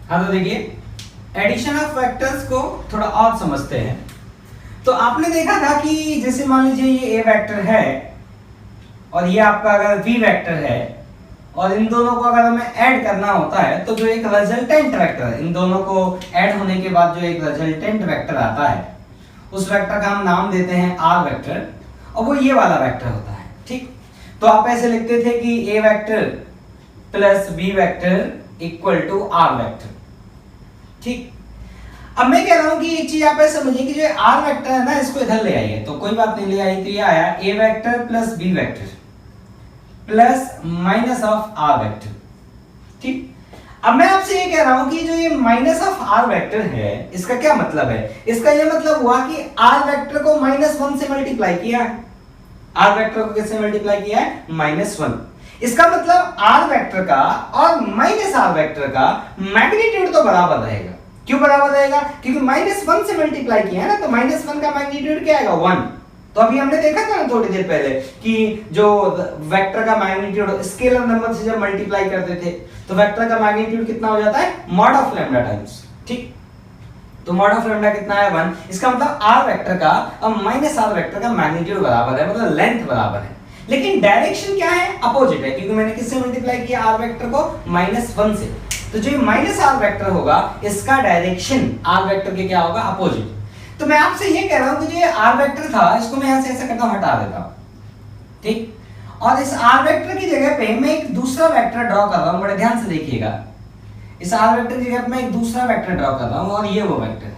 हाँ तो देखिए एडिशन ऑफ वेक्टर्स को थोड़ा और समझते हैं। तो आपने देखा था कि जैसे मान लीजिए ये ए वेक्टर है और ये आपका अगर बी वेक्टर है और इन दोनों को अगर हमें ऐड करना होता है तो जो एक रिजल्टेंट वेक्टर, इन दोनों को ऐड होने के बाद जो एक रिजल्टेंट वेक्टर आता है उस वेक्टर का हम नाम देते हैं आर वेक्टर और वो ये वाला वेक्टर होता है। ठीक, तो आप ऐसे लिखते थे कि A vector plus B vector equal to R vector. ठीक, अब मैं कह रहा हूं कि एक चीज आप ऐसे समझिए कि जो आर वेक्टर है ना इसको इधर ले आइए, तो कोई बात नहीं ले आई, तो ये आया A vector plus B vector plus minus of R vector. ठीक, अब मैं आपसे ये कह रहा हूं कि जो ये माइनस ऑफ आर वेक्टर है इसका क्या मतलब है? इसका ये मतलब हुआ कि आर वेक्टर को -1 से मल्टीप्लाई किया है। आर वेक्टर को किससे मल्टीप्लाई किया है? -1। इसका मतलब आर वेक्टर का और माइनस आर वेक्टर का मैग्नीट्यूड तो बराबर रहेगा। क्यों बराबर रहेगा? क्योंकि -1 से मल्टीप्लाई किया है ना, तो -1 का मैग्नीट्यूड क्या आएगा? 1। तो अभी हमने देखा था ना थोड़ी देर पहले कि जो वेक्टर का मैग्नीट्यूड स्केलर नंबर से जब मल्टीप्लाई करते थे तो वेक्टर का मैग्नीट्यूड कितना हो जाता है? Mod of lambda times. ठीक, तो मॉड ऑफ लैम्डा कितना है? 1। इसका मतलब आर वेक्टर का और माइनस आर वेक्टर का मैग्नीट्यूड बराबर है, मतलब लेंथ बराबर है, लेकिन डायरेक्शन क्या है? अपोजिट है, क्योंकि मैंने किससे मल्टीप्लाई किया? आर वेक्टर को -1 से। तो जो माइनस आर वेक्टर होगा इसका डायरेक्शन आर वेक्टर के क्या होगा? अपोजिट। तो मैं आपसे ये कह रहा हूं कि जो ये आर वेक्टर था इसको मैं यहां से ऐसा करता हूं, हटा देता हूं। ठीक, और इस आर वेक्टर की जगह पे मैं एक दूसरा वेक्टर ड्रॉ कर रहा हूं, बड़े ध्यान से देखिएगा। इस आर वेक्टर की जगह पे मैं एक दूसरा वेक्टर ड्रॉ कर रहा हूं और ये वो वेक्टर है।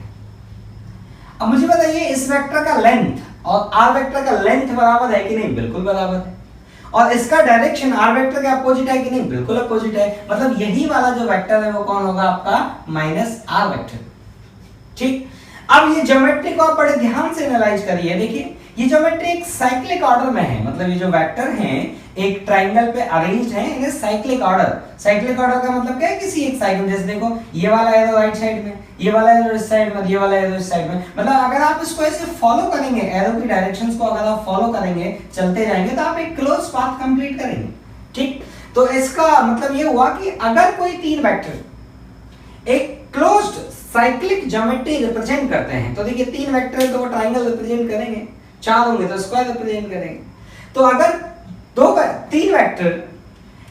अब मुझे बताइए इस वेक्टर का लेंथ और आर वेक्टर का लेंथ बराबर है कि नहीं? बिल्कुल बराबर है। और इसका डायरेक्शन आर वेक्टर के अपोजिट है कि नहीं? बिल्कुल अपोजिट है। मतलब यही वाला जो वेक्टर है वो कौन होगा? आपका माइनस आर वेक्टर। ठीक, अब ये ज्योमेट्री को आप बड़े ध्यान से एनालाइज करिए। देखिए ये ज्योमेट्री एक साइक्लिक ऑर्डर में है, मतलब ये जो वेक्टर हैं एक ट्रायंगल पे अरेंज्ड हैं इन साइक्लिक ऑर्डर। साइक्लिक ऑर्डर का मतलब क्या है? किसी एक साइड में, जैसे देखो ये वाला एरो राइट साइड में, ये वाला एरो इस साइड में, ये वाला एरो इस साइड में। मतलब अगर आप इसको ऐसे फॉलो करेंगे, एरो की डायरेक्शंस को अगर आप फॉलो करेंगे, चलते जाएंगे तो आप एक क्लोज पाथ कंप्लीट करेंगे। ठीक, तो इसका मतलब ये हुआ कि अगर कोई तीन वेक्टर एक क्लोज्ड साइक्लिक ज्योमेट्री रिप्रेजेंट करते हैं, तो देखिए तीन वेक्टर है तो वो ट्रायंगल रिप्रेजेंट करेंगे, चार होंगे तो स्क्वायर रिप्रेजेंट करेंगे। तो अगर तीन वेक्टर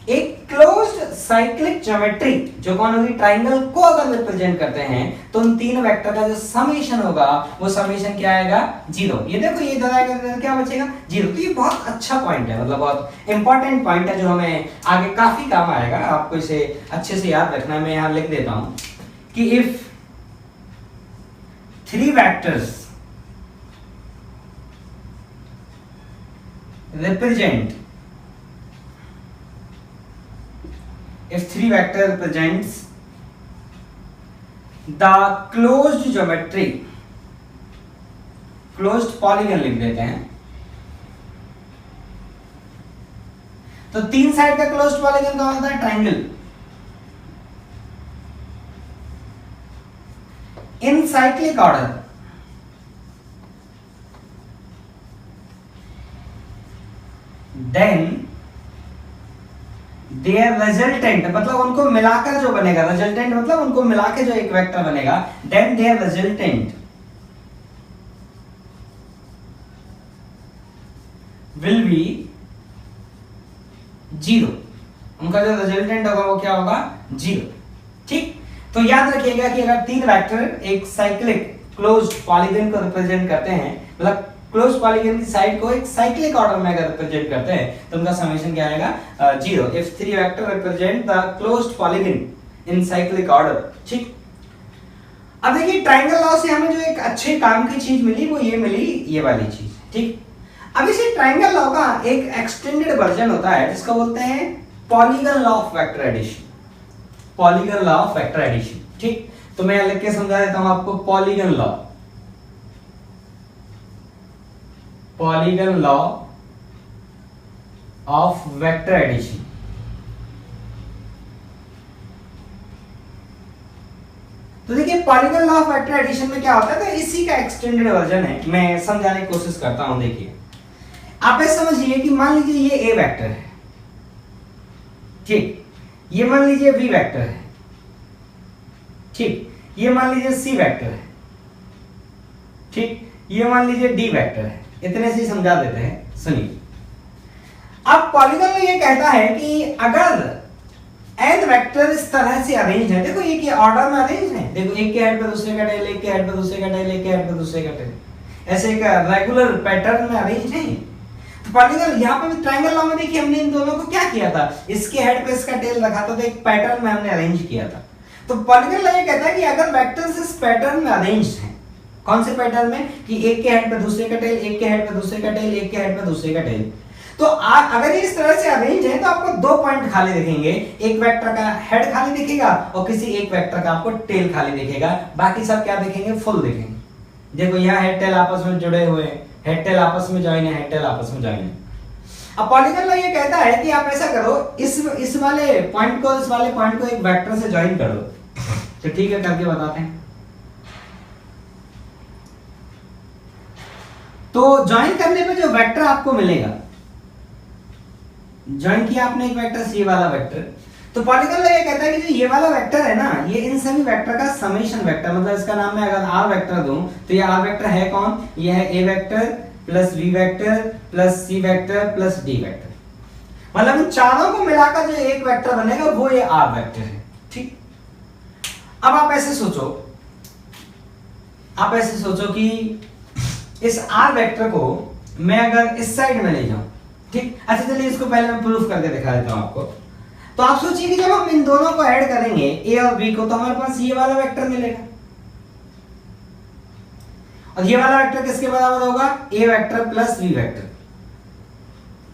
एक क्लोज्ड साइक्लिक ज्योमेट्री जो कौन होगी? ट्रायंगल को अगर रिप्रेजेंट करते हैं तो उन तीन वेक्टर का जो समेशन होगा वो समेशन क्या आएगा? 0। ये देखो ये इधर आएगा तो क्या बचेगा? 0। तो ये बहुत अच्छा पॉइंट है, मतलब बहुत इंपॉर्टेंट पॉइंट है जो हमें आगे काफी काम आएगा। आपको इसे अच्छे से याद रखना है। मैं यहां लिख देता हूं कि if 3 vectors represents the closed geometry, closed polygon लिख देते हैं। तो तीन साइड का क्लोज्ड पॉलीगन कौन होता है? Triangle. in cyclic order then their resultant, मतलब उनको मिलाकर जो बनेगा, रिजल्टेंट मतलब उनको मिलाकर जो एक वेक्टर बनेगा, then their resultant will be 0। उनका जो रिजल्टेंट होगा वो क्या होगा? 0। ठीक, तो याद रखिएगा कि अगर तीन वेक्टर एक साइक्लिक क्लोज्ड पॉलीगन को रिप्रेजेंट करते हैं, मतलब क्लोज्ड पॉलीगन की साइड को एक साइक्लिक ऑर्डर में अगर रिप्रेजेंट करते हैं तो उनका समेशन क्या आएगा? 0। If 3 vector represent the closed polygon in cyclic order. ठीक, अब देखिए ट्रायंगल लॉ से हमें जो एक अच्छे काम की चीज मिली वो ये मिली, ये वाली चीज। ठीक, अब इसी ट्रायंगल लॉ का एक एक्सटेंडेड वर्जन होता है जिसको बोलते हैं polygon law of vector addition. Polygon law of vector addition. ठीक, तो मैं लिख के समझा देता हूं आपको। Polygon law, polygon law of vector addition. तो देखिए polygon law of vector addition में क्या होता है, तो इसी का एक्सटेंडेड वर्जन है, मैं समझाने की कोशिश करता हूं। देखिए आप ऐसे समझिए कि मान लीजिए ये ए वेक्टर है। ठीक, ये मान लीजिए बी वेक्टर है ठीक, ये मान लीजिए सी वेक्टर है, ठीक, ये मान लीजिए डी वेक्टर है, इतने से ही समझा देते हैं। सुनिए, अब पॉलीगन में ये कहता है कि अगर n वेक्टर इस तरह से अरेंज है, देखो ये ऑर्डर में अरेंज है, देखो एक के हेड पे दूसरे का टेल, एक के हेड पे दूसरे का टेल, एक के हेड पे दूसरे का टेल, ऐसे एक रेगुलर पैटर्न में अरेंज है। तो पॉलीगन यहाँ पे भी ट्रायंगल लॉ में देखिए हमने इन दोनों को क्या किया था, इसके हेड पे इसका टेल रखा था, तो एक पैटर्न में हमने अरेंज किया था। तो पॉलीगन लॉ ये कहता है कि अगर वेक्टर्स इस पैटर्न में अरेंज्ड हैं, कौन से पैटर्न में, कि एक के हेड पे दूसरे का टेल, एक के हेड पे दूसरे का टेल, एक के हेड पे दूसरे का टेल, तो अगर ये इस तरह से अरेंज है तो आपको दो पॉइंट खाली दिखेंगे, एक वेक्टर का हेड खाली दिखेगा और किसी एक वेक्टर का आपको टेल खाली दिखेगा, बाकी सब क्या दिखेंगे, फुल दिखेंगे। देखो यहाँ हेड टेल आपस में जुड़े हुए हैं, हेड टेल आपस में जॉइन है, हेड टेल आपस में जॉइन है। अब पॉलीगन लॉ ये कहता है कि आप ऐसा करो, इस वाले पॉइंट को इस वाले पॉइंट को एक वेक्टर से जॉइन कर दो। तो ठीक है, करके बताते हैं। तो जॉइन करने पे जो वेक्टर आपको मिलेगा, जॉइन किया आपने एक वेक्टर सी वाला वेक्टर, तो पॉलीगन लॉ ये कहता है कि जो ये वाला वेक्टर है ना, ये इन सभी वेक्टर का समेशन वेक्टर, मतलब इसका नाम मैं अगर आर वेक्टर दूं तो ये आर वेक्टर है कौन, ये है A vector plus B vector plus C vector plus D vector, मतलब इन चारों को मिलाकर जो एक वेक्टर बनेगा वो ये आर वेक्टर है। ठीक, अब आप ऐसे सोचो कि इस आर वेक्टर को मैं अगर इस साइड में ले जाऊं, ठीक, अच्छा चलिए इसको पहले मैं प्रूफ करके दिखा देता हूं आपको। तो आप सोचिए कि जब हम इन दोनों को ऐड करेंगे ए और बी को, तो हमारे पास ये वाला वेक्टर मिलेगा, और ये वाला वेक्टर किसके बराबर होगा, ए वेक्टर प्लस बी वेक्टर।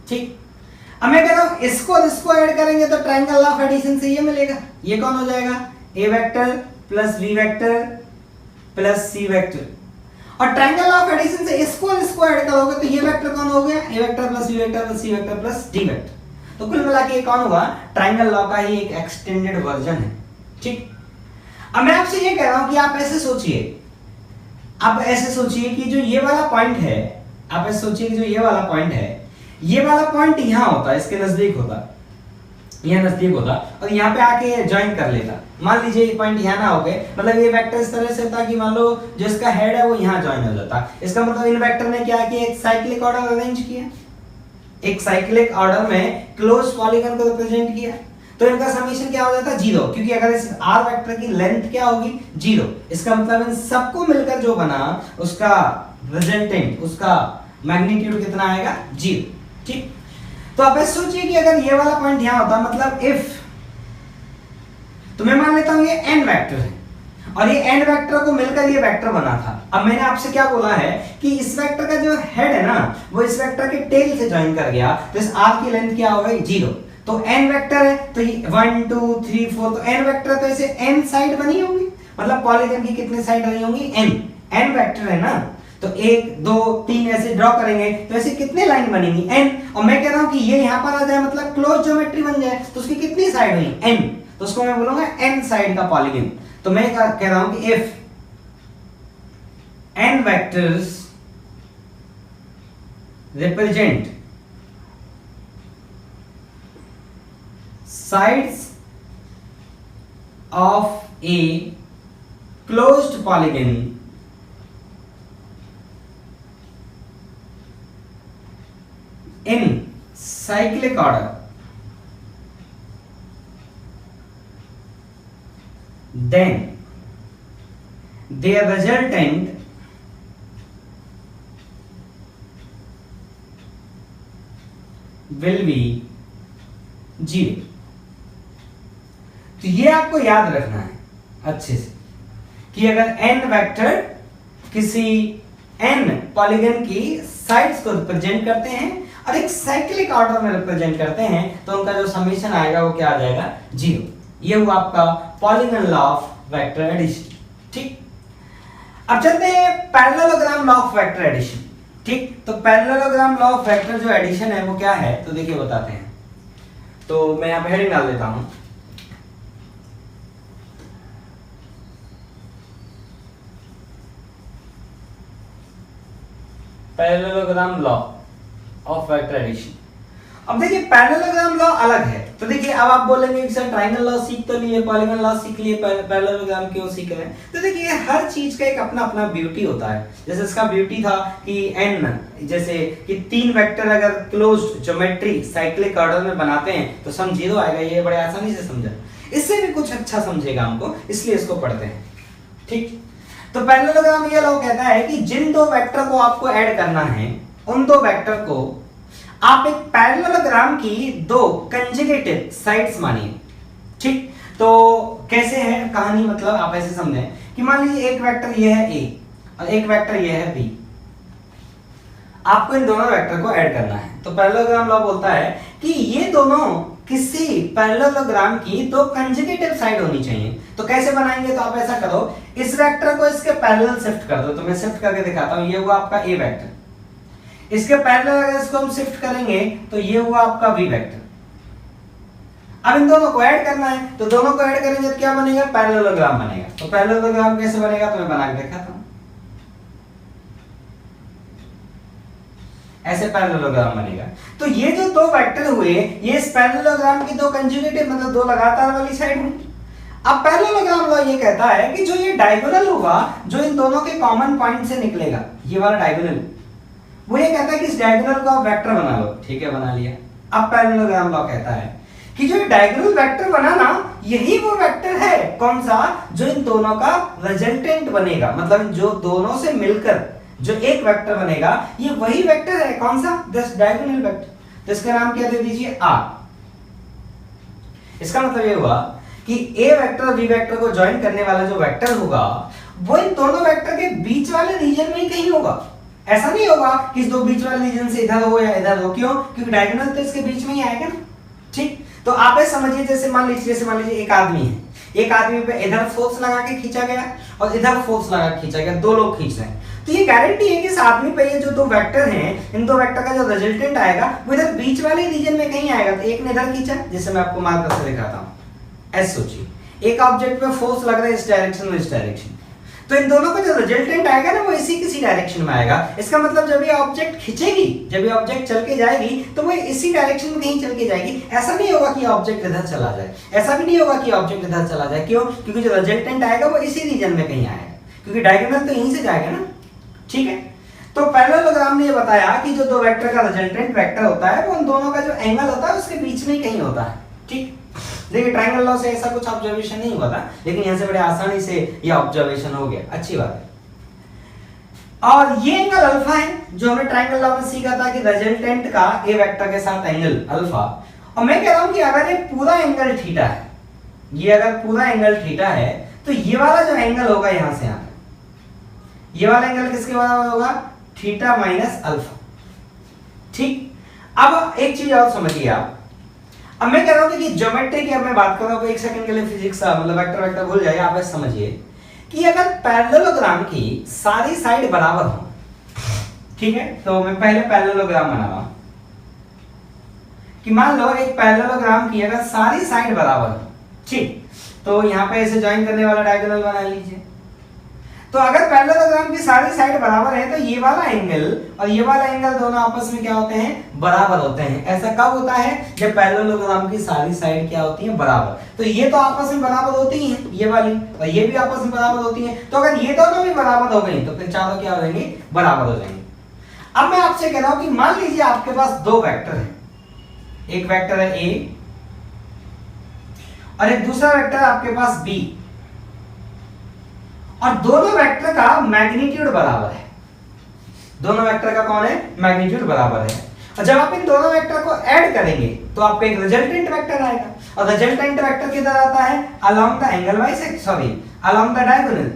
ठीक, अब मैं कह रहा हूं इसको ऐड करेंगे तो ट्रायंगल लॉ ऑफ एडिशन से ये मिलेगा, ये कौन हो जाएगा, A vector plus B vector plus C vector, और ट्रायंगल ऑफ एडिशन से इसको ऐड करोगे तो ये वेक्टर कौन हो गया, A vector plus B vector plus C vector plus D vector. तो कुल मिला के ये कौन हुआ, ट्रायंगल लॉ का ही एक एक्सटेंडेड वर्जन है। ठीक, अब मैं आपसे ये कह रहा हूं कि आप ऐसे सोचिए कि जो ये वाला पॉइंट है, आप ऐसे सोचिए कि जो ये वाला पॉइंट है, ये वाला पॉइंट यहां होता, इसके नजदीक होता, यह नजदीक होता, और यहाँ पे आके ज्वाइन कर लेता। मान लीजिए ये पॉइंट यहाँ ना हो गए, मतलब ये वेक्टर इस तरह से होता कि मान लो जो इसका हेड है वो यहाँ ज्वाइन हो जाता। इसका मतलब इन वेक्टर ने क्या किया, एक साइक्लिक ऑर्डर अरेंज किया, एक साइक्लिक ऑर्डर में क्लोज पॉलीगन को रिप्रेजेंट किया, तो इनका समेशन क्या हो जाता, 0, क्योंकि अगर इस आर वेक्टर की लेंथ क्या होगी, 0। इसका मतलब इन सबको मिलकर जो बना उसका रिजल्टेंट, उसका मैग्नीट्यूड कितना आएगा, 0। ठीक, तो आप ऐसे सोचिए कि अगर ये वाला पॉइंट यहां होता, मतलब इफ, तो मैं मान लेता हूं ये n वेक्टर है और ये n वेक्टर को मिलकर ये वेक्टर बना था। अब मैंने आपसे क्या बोला है कि इस वेक्टर का जो हेड है ना, वो इस वेक्टर के टेल से ज्वाइन कर गया, तो इस r की लेंथ क्या हो गई, 0। तो n वेक्टर है तो 1 2 3 4, तो n वेक्टर तो ऐसे n साइड बनी होंगी, मतलब पॉलीगन की कितनी साइड रही होंगी, n वेक्टर है ना, तो 1 2 3 ऐसे ड्रॉ करेंगे तो ऐसे कितने लाइन बनेंगी, n। और मैं कह रहा हूं कि ये यहां पर आ जाए, मतलब क्लोज ज्योमेट्री बन जाए, तो उसकी कितनी साइड हुई, n, तो उसको मैं बोलूंगा n साइड का पॉलीगन। तो मैं कह रहा हूं कि if n vectors represent sides of a closed polygon in cyclic order, then their resultant will be 0। तो ये आपको याद रखना है अच्छे से कि अगर n वेक्टर किसी n पॉलीगन की साइड्स को रिप्रेजेंट करते हैं और एक साइक्लिक ऑर्डर में रिप्रेजेंट करते हैं, तो उनका जो समेशन आएगा वो क्या आ जाएगा, 0। ये हुआ आपका polygon law of vector addition. ठीक, अब चलते हैं parallelogram law of vector addition. ठीक, तो पैरेललोग्राम लॉ ऑफ वेक्टर जो एडिशन है वो क्या है, तो देखिए बताते हैं। तो मैं यहाँ पे हेडिंग डाल देता हूं, parallelogram law of vector addition. अब देखिए पैरेललोग्राम लॉ अलग है, तो तो देखिए अब आप बोलेंगे कि सर ट्रायंगल लॉ सीख तो लिए, पॉलीगॉन लॉ सीख लिए, पैरेललोग्राम क्यों सीख रहे हैं? तो देखिए हर चीज का एक अपना अपना ब्यूटी होता है। जैसे इसका ब्यूटी था कि n, जैसे कि 3 वेक्टर अगर क्लोज्ड ज्योमेट्री साइक्लिक ऑर्डर में बनाते हैं तो सम 0 आएगा। ये बड़े आसानी से समझा। इससे भी कुछ अच्छा समझेगा हमको, इसलिए इसको पढ़ते हैं। ठीक, तो पैरेललोग्राम ये लॉ कहता है कि जिन 2 वेक्टर को आपको ऐड करना है, उन 2 वेक्टर को आप एक पैरेललोग्राम की 2 कंजुगेटिव साइड्स मानिए। ठीक, तो कैसे है कहानी, मतलब आप ऐसे समझें कि मान लीजिए एक वेक्टर ये है a और एक वेक्टर ये है b। आपको इन दोनों वेक्टर को ऐड करना है। तो पैरेललोग्राम लॉ बोलता है कि ये दोनों किसी पैरेललोग्राम की 2 कंजुगेटिव साइड होनी चाहिए। तो कैसे बनाएंगे? तो आप ऐसा करो, इस वेक्टर को इसके पैरेलल शिफ्ट कर दो। तो मैं शिफ्ट करके दिखाता हूं। ये हुआ आपका a वेक्टर, इसके पैरेलल अगर इसको हम शिफ्ट करेंगे तो ये हुआ आपका v वेक्टर। अब इन दोनों को ऐड करना है, तो दोनों को ऐड करेंगे तो क्या बनेगा? पैरेललोग्राम बनेगा। तो पैरेललोग्राम कैसे बनेगा तो मैं बना के दिखाता हूं। ऐसे पैरेललोग्राम बनेगा। तो ये जो 2 वेक्टर हुए, ये इस पैरेललोग्राम की 2 कंजुगेटिव मतलब 2 लगातार वाली साइड हुई। अब पैरेललोग्राम लॉ ये कहता है कि जो ये डायगोनल होगा, जो इन दोनों के कॉमन पॉइंट से निकलेगा, ये वाला डायगोनल, वो ये कहता है कि इस डायगोनल को आप वेक्टर बना लो। ठीक है, बना लिया। अब पैरेललोग्राम लॉ कहता है कि जो डायगोनल वेक्टर बना ना, यही वो वेक्टर है, कौन सा? जो इन दोनों का रिजल्टेंट बनेगा, मतलब जो दोनों से मिलकर जो एक वेक्टर बनेगा, ये वही वेक्टर है। कौन सा? This diagonal vector. तो इसका नाम क्या दे दीजिए? r। इसका मतलब ये हुआ कि a वेक्टर और b वेक्टर को ज्वाइन करने वाला जो वेक्टर होगा, वो इन दोनों वेक्टर के बीच वाले रीजन में ही कहीं होगा। ऐसा नहीं होगा कि इस 2 बीच वाले रीजन से इधर हो या इधर हो। क्यों? क्योंकि डायगोनल तो इसके बीच में ही आएगा ना। ठीक, तो आप ऐसे समझिए, जैसे मान लीजिए एक आदमी है, एक आदमी पे इधर फोर्स लगा के खींचा गया और इधर फोर्स लगा के खींचा गया, 2 लोग खींच रहे हैं। तो ये गारंटी है कि इस आदमी पे ये जो 2 वेक्टर हैं, इन 2 वेक्टर का जो रिजल्टेंट आएगा वो इधर बीच वाले रीजन में कहीं आएगा। तो एक ने इधर खींचा, जिसे मैं आपको मार्कर से दिखाता हूं। ऐसे सोचिए, एक ऑब्जेक्ट पे फोर्स लग रहा है इस डायरेक्शन में, इस डायरेक्शन, तो इन दोनों का जो रिजल्टेंट आएगा ना, वो इसी किसी डायरेक्शन में आएगा। इसका मतलब जब ये ऑब्जेक्ट खींचेगी, जब ये ऑब्जेक्ट चल के जाएगी, तो वो इसी डायरेक्शन में कहीं चल के जाएगी। ऐसा नहीं होगा कि ऑब्जेक्ट इधर चला जाए, ऐसा भी नहीं होगा कि ऑब्जेक्ट इधर चला जाए। क्यों? क्योंकि जो रिजल्टेंट आएगा वो इसी रीजन में कहीं आएगा, क्योंकि डायगोनल तो यहीं से जाएगा ना। ठीक है, तो पैरेललोग्राम ने ये बताया कि जो 2 वेक्टर का रिजल्टेंट वेक्टर होता है, वो उन दोनों का जो एंगल होता है उसके बीच में ही कहीं होता है। ठीक, देखिए ट्रायंगल लॉ से ऐसा कुछ ऑब्जर्वेशन नहीं हुआ था, लेकिन यहां से बड़े आसानी से ये ऑब्जर्वेशन हो गया। अच्छी बात है। और ये एंगल अल्फा है, जो हमने ट्रायंगल लॉ में सीखा था कि रिजल्टेंट का ए वेक्टर के साथ एंगल अल्फा। और मैं कह रहा हूं कि अगर ये पूरा एंगल थीटा है, ये अगर पूरा एंगल थीटा है, तो ये वाला जो एंगल होगा यहां से यहां, ये वाला एंगल किसके बराबर होगा? Theta minus alpha. ठीक, अब एक चीज और समझिए आप। अब मैं कह रहा हूं कि ज्योमेट्री की अब मैं बात कर रहा हूं, एक सेकंड के लिए फिजिक्स मतलब वेक्टर वेक्टर भूल जाइए। आप ऐसे समझिए कि अगर पैरेललोग्राम की सारी साइड बराबर हो, ठीक है, तो मैं पहले पैरेललोग्राम बना रहा हूं कि मान लो एक पैरेललोग्राम की अगर सारी साइड बराबर हो, ठीक, तो यहां पे ऐसे ज्वाइन करने वाला डायगोनल बना लीजिए। तो अगर पैरेललोग्राम की सारी साइड बराबर है, तो ये वाला एंगल और ये वाला एंगल दोनों आपस में क्या होते हैं? बराबर होते हैं। ऐसा कब होता है? जब पैरेललोग्राम की सारी साइड क्या होती है? बराबर। तो ये तो आपस में बराबर होती हैं, ये वाली और ये भी आपस में बराबर होती हैं। तो अगर ये दोनों भी बराबर हो गई, तो फिर चारों क्या हो जाएंगे? बराबर हो जाएंगे। अब मैं आपसे कह रहा हूं कि मान लीजिए आपके पास 2 वेक्टर है, एक वेक्टर है a और एक दूसरा वेक्टर है आपके पास b, और दोनों वेक्टर का मैग्नीट्यूड बराबर है। दोनों वेक्टर का कौन है? मैग्नीट्यूड बराबर है। और जब आप इन दोनों वेक्टर को ऐड करेंगे तो आपको एक रिजल्टेंट वेक्टर आएगा, और रिजल्टेंट वेक्टर किधर आता है? Along the angle bisector, sorry along the diagonal.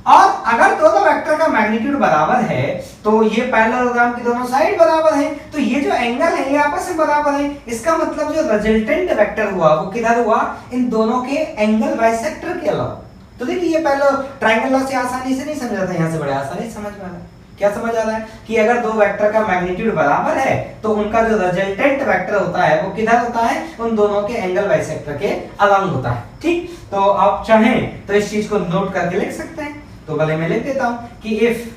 और अगर दोनों वेक्टर का मैग्नीट्यूड बराबर है, तो ये पैरेललोग्राम की दोनों साइड बराबर है, तो ये जो एंगल है ये आपस में बराबर है। इसका मतलब जो रिजल्टेंट वेक्टर हुआ वो किधर हुआ? इन दोनों के एंगल बाइसेक्टर के अलावा। तो देखिए ये पहले ट्रायंगल लॉ से आसानी से नहीं समझा था, यहां से बड़े आसानी से समझ में आ रहा है। क्या समझ आ रहा है कि अगर 2 वेक्टर का मैग्नीट्यूड बराबर है, तो उनका जो रिजल्टेंट वेक्टर होता है वो किधर होता है? उन दोनों के एंगल बाइसेक्टर के अलोंग होता है। ठीक, तो आप चाहें तो इस चीज को नोट करके लिख सकते हैं। तो भले मैं लिख देता हूं कि if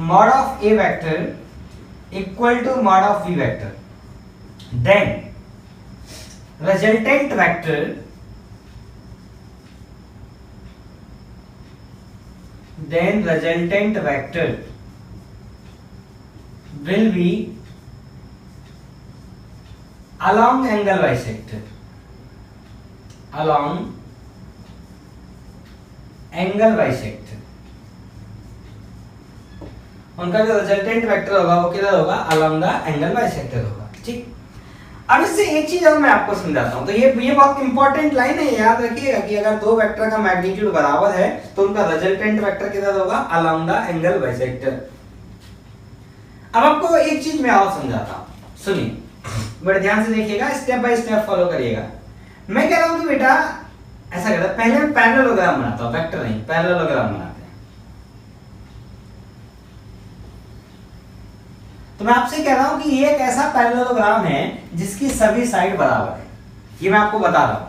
mod of a vector equal to mod of b vector, then resultant vector then resultant vector will be along angle bisector, along angle bisector। उनका जो रिजल्टेंट वेक्टर होगा वो किधर होगा, अलोंग द एंगल बाइसेक्टर होगा। ठीक, अब इससे एक चीज और मैं आपको समझाता हूं। तो ये बहुत इंपॉर्टेंट लाइन है, याद रखिएगा कि अगर दो वेक्टर का मैग्नीट्यूड बराबर है तो उनका रिजल्टेंट वेक्टर किधर होगा, अलोंग द एंगल बाइसेक्टर। अब आपको एक चीज मैं और समझाता हूं, सुनिए बड़े ध्यान से देखिएगा, स्टेप बाय स्टेप फॉलो करिएगा। मैं कह रहा हूं कि बेटा ऐसा करता है, पहले मैं पैरेललोग्राम बनाता हूं, वेक्टर नहीं पैरेललोग्राम बनाते हैं। तो मैं आपसे कह रहा हूं कि ये एक ऐसा पैरेललोग्राम है जिसकी सभी साइड बराबर है। ये मैं आपको बता रहा हूं,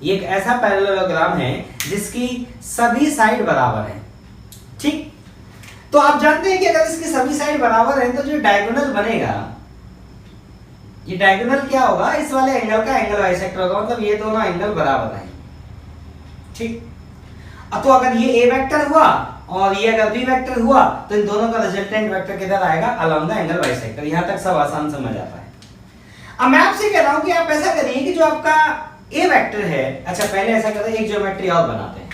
ये एक ऐसा पैरेललोग्राम है जिसकी सभी साइड बराबर है। ठीक, तो आप जानते हैं कि अगर इसकी सभी साइड बराबर है तो जो डायगोनल बनेगा, ये डायगोनल क्या होगा, इस वाले एंगल का एंगल बाइसेक्टर होगा, मतलब ये दोनों एंगल बराबर हैं। ठीक, तो अगर ये ए वेक्टर हुआ और ये अगर बी वेक्टर हुआ तो इन दोनों का रिजल्टेंट वेक्टर किधर आएगा, अलोंग द एंगल बाइसेक्टर। यहां तक सब आसान समझ आता है। अब मैं आपसे कह रहा हूं कि आप ऐसा करिए कि जो आपका ए वेक्टर है, अच्छा पहले ऐसा करते हैं, एक ज्योमेट्री और बनाते हैं।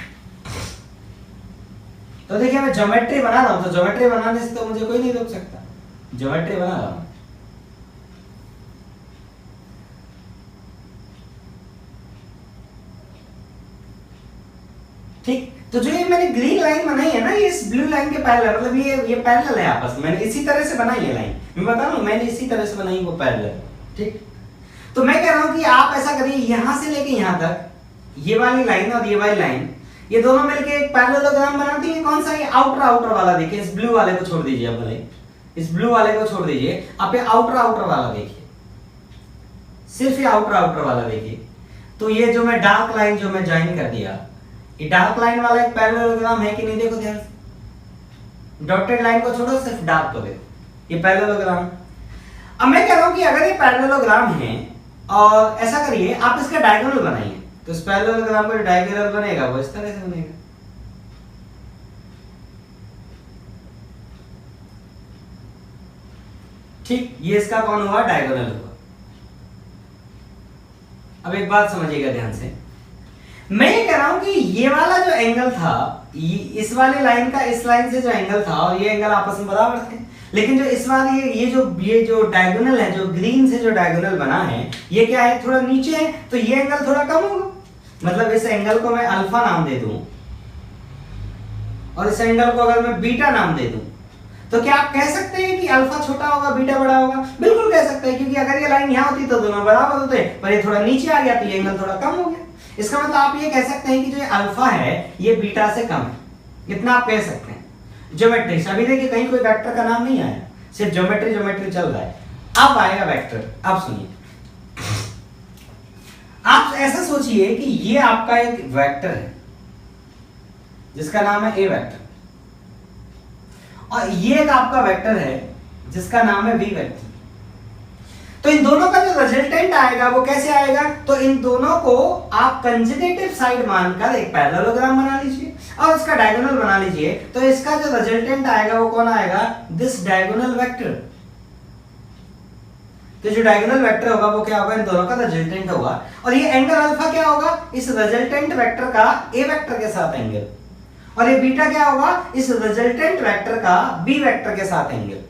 तो देखिए मैं ज्योमेट्री बना रहा हूं, तो ज्योमेट्री बनाने से तो मुझे कोई नहीं रोक सकता, ज्योमेट्री बना रहा हूं। ठीक, तो जो ये मैंने ग्रीन लाइन बनाई है ना, ये इस ब्लू लाइन के पैरेलल, मतलब ये पैरेलल है आपस में। मैंने इसी तरह से बनाई है लाइन, मैं बता रहा हूं, मैंने इसी तरह से बनाई वो पैरेलल। ठीक, तो मैं कह रहा हूं कि आप ऐसा करिए, यहां से लेके यहां तक ये वाली लाइन और ये वाली लाइन, ये दोनों मिलके एक पैरेललोग्राम बनाती है। कौन सा, ये आउटर वाला। देखिए इस ब्लू वाले को छोड़ दीजिए, आप भले इस ब्लू वाले को छोड़ दीजिए, आप ये आउटर वाला देखिए, सिर्फ ये आउटर वाला देखिए। तो ये जो मैं डार्क लाइन जो मैं ज्वाइन कर दिया, ये डार्क लाइन वाला एक पैरेललोग्राम है कि नहीं, देखो ध्यान से, डॉटेड लाइन को छोड़ो, सिर्फ डार्क को देखो, ये पैरेललोग्राम। अब मैं कह रहा हूं कि अगर ये पैरेललोग्राम है और ऐसा करिए आप इसका डायगोनल बनाइए, तो इस पैरेललोग्राम का जो डायगोनल बनेगा वो इस तरह से बनेगा। ठीक, ये इसका कौन हुआ, डायगोनल हुआ। अब एक बात समझिएगा ध्यान से, मैं ये कह रहा हूं कि ये वाला जो एंगल था, इस वाले लाइन का इस लाइन से जो एंगल था और ये एंगल आपस में बराबर थे, लेकिन जो इस वाले ये जो डायगोनल है, जो ग्रीन से जो डायगोनल बना है, ये क्या है, थोड़ा नीचे है, तो ये एंगल थोड़ा कम होगा। मतलब इस एंगल को मैं अल्फा नाम दे दूं और इस एंगल को अगर मैं बीटा नाम दे दूं, तो क्या आप कह सकते हैं कि अल्फा छोटा होगा बीटा बड़ा होगा? बिल्कुल कह सकते हैं, क्योंकि अगर ये लाइन यहां होती तो दोनों बराबर होते, पर ये थोड़ा नीचे आ गया तो ये एंगल थोड़ा कम हो गया। इसका मतलब आप ये कह सकते हैं कि जो अल्फा है ये बीटा से कम है, इतना आप कह सकते हैं। ज्योमेट्री अभी देखिए कहीं कोई वेक्टर का नाम नहीं आया, सिर्फ ज्योमेट्री चल रहा है। अब आएगा वेक्टर। अब सुनिए, आप ऐसा सोचिए कि ये आपका एक वेक्टर है जिसका नाम है ए वेक्टर, और ये एक आपका वेक्टर है जिसका नाम है वी वेक्टर। तो इन दोनों का जो रिजल्टेंट आएगा वो कैसे आएगा, तो इन दोनों को आप कंजुगेटिव साइड मानकर एक पैरेललोग्राम बना लीजिए और उसका डायगोनल बना लीजिए। तो इसका जो रिजल्टेंट आएगा वो कौन आएगा, दिस डायगोनल वेक्टर। तो जो डायगोनल वेक्टर होगा वो क्या होगा, इन दोनों का रिजल्टेंट होगा। और ये एंगल अल्फा क्या होगा, इस रिजल्टेंट वेक्टर का ए वेक्टर के साथ एंगल, और ये बीटा क्या होगा, इस रिजल्टेंट वेक्टर का बी वेक्टर के साथ एंगल।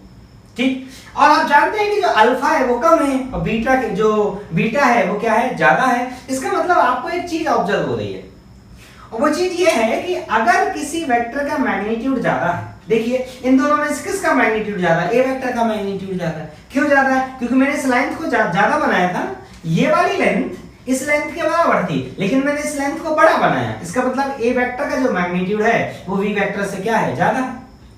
ठीक, और आप जानते हैं कि जो अल्फा है वो कम है और जो बीटा है वो क्या है, ज्यादा है। इसका मतलब आपको एक चीज ऑब्जर्व हो रही है, और वो चीज ये है कि अगर किसी वेक्टर का मैग्नीट्यूड ज्यादा है, देखिए इन दोनों में से किसका मैग्नीट्यूड ज्यादा है, ए वेक्टर का मैग्नीट्यूड ज्यादा है। क्यों ज्यादा है, क्योंकि मैंने इस लेंथ को ज्यादा बनाया था, ये वाली लेंथ इस लेंथ के बराबर थी, लेकिन मैंने इस लेंथ को बड़ा बनाया। इसका मतलब ए वेक्टर का जो मैग्नीट्यूड है वो वी वेक्टर से क्या है, ज्यादा।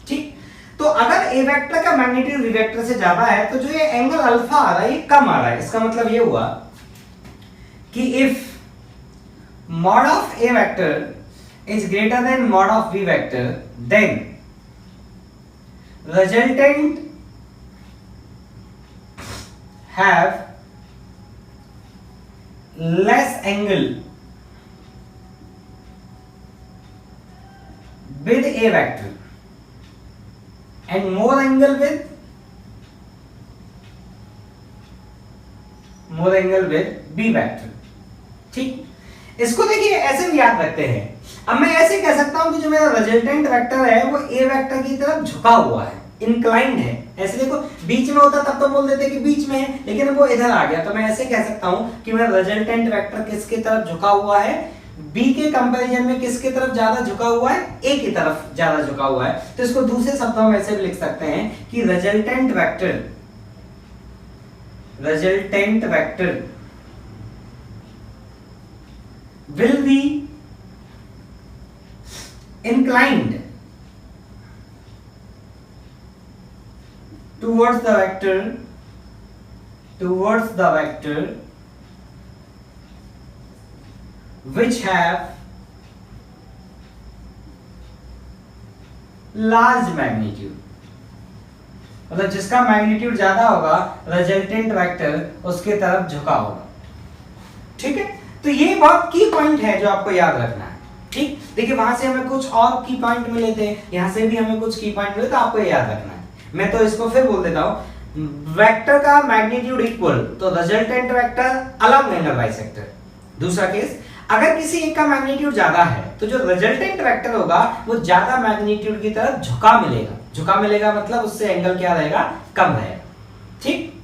ठीक, तो अगर ए वेक्टर का मैग्नीट्यूड वी वेक्टर से ज्यादा है तो जो ये एंगल अल्फा आ रहा है ये कम आ रहा है। इसका मतलब ये हुआ कि if mod of a vector is greater than mod of b vector, then resultant have less angle with a vector and more angle with b vector। ठीक, इसको देखिए ऐसे भी याद रखते हैं। अब मैं ऐसे कह सकता हूं कि जो मेरा रिजल्टेंट वेक्टर है वो a वेक्टर की तरफ झुका हुआ है, इंक्लाइंड है। ऐसे देखो बीच में होता तब तो बोल देते कि बीच में है, लेकिन वो इधर आ गया, तो मैं ऐसे कह सकता हूं कि मेरा रिजल्टेंट वेक्टर किसकी तरफ झुका हुआ है, B के कंपैरिजन में किसकी तरफ ज्यादा झुका हुआ है, A की तरफ ज्यादा झुका हुआ है। तो इसको दूसरे शब्दों में ऐसे भी लिख सकते हैं कि resultant vector will be inclined towards the vector which have large magnitude। मतलब जिसका मैग्नीट्यूड ज्यादा होगा रिजल्टेंट वेक्टर उसके तरफ झुका होगा। ठीक है, तो ये बहुत की पॉइंट है जो आपको याद रखना है। ठीक, देखिए वहां से हमें कुछ और की पॉइंट मिले थे, यहां से भी हमें कुछ की पॉइंट मिले, तो आपको ये याद रखना है। मैं तो इसको फिर बोल देता हूं, वेक्टर का मैग्नीट्यूड इक्वल तो रिजल्टेंट वेक्टर अलग एंगल बाइसेक्टर। दूसरा केस, अगर किसी एक का मैग्नीट्यूड ज्यादा है तो जो रिजल्टेंट वेक्टर होगा वो ज्यादा मैग्नीट्यूड की तरफ झुका मिलेगा। झुका मिलेगा मतलब उससे एंगल क्या रहेगा, कम रहेगा। ठीक,